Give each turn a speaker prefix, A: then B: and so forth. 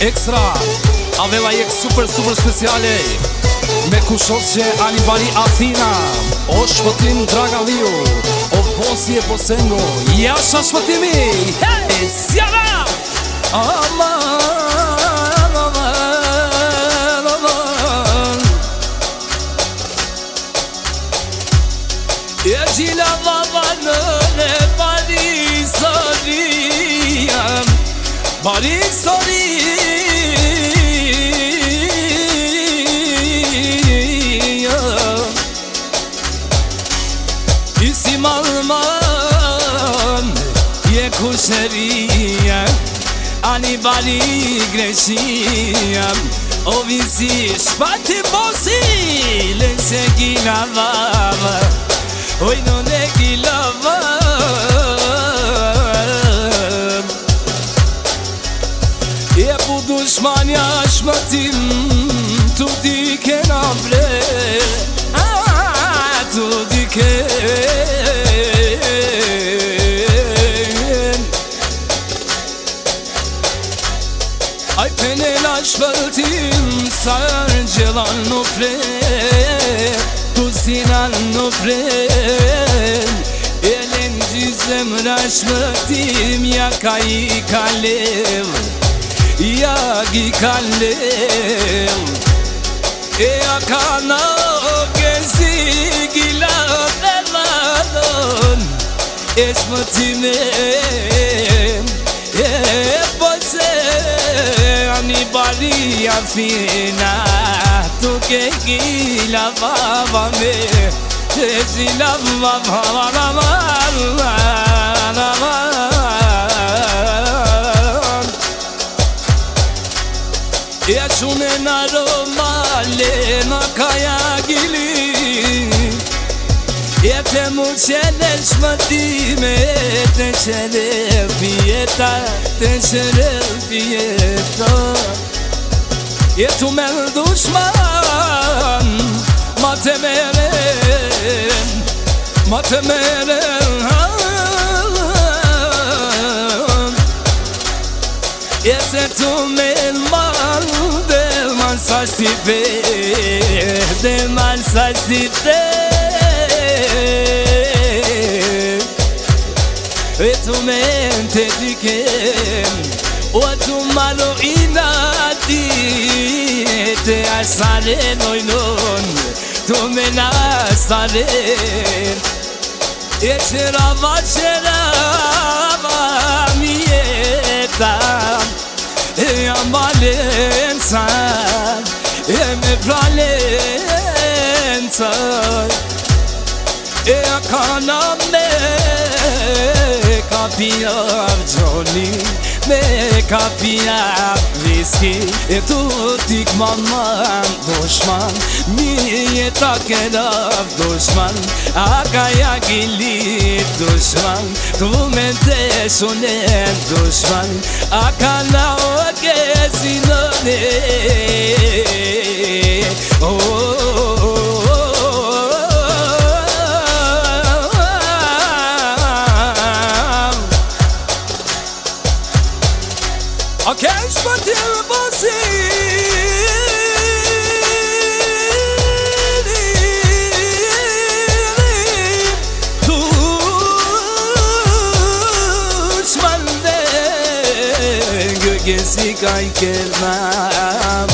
A: Ekstra Avela jek super speciale Me kushosje Anibali Athina O shpëtim Draga Liu O Bosi e Bosengo Jasha shpëtimi E sjara E gjila vavanën e Barisoria Isi malman Je kusheria Anibali Grecia O visi shpati bosi Lese gila vava Oj non e gila vava E pu dushmanja shmëtim Tu di kena bre Tu di ken Aj penela shpëtim Sa gjelan në pre Tu sinan në pre Elen gjizem rashmëtim Ja ka I kalev Ja gi kalev E a kana gezi gila Beladon E shmëtimem E bëse Anibali Athina Tu ke gila vava me E gila vava E shune në romale Në kaja gili E te mu qene shmëtime E te qene pjeta Te qene pjeta E tu me dushman Ma te meren Ma te meren E se tu me mal Del man sa stipe Del man sa stipe E tu me te dikem O tu malo inati Te asale noinon Tu me nasale E qerava mieta E ambalența E me pralența E akana me kapia Johnny Me kapia whisky E tu tik maman dushman Mi e ta kedav dushman Akaya gilit dushman Tu me te shunen dushman Akana o kesinone Okay, shpëtim bosi Tu shmande Gëgesi ka I kërnam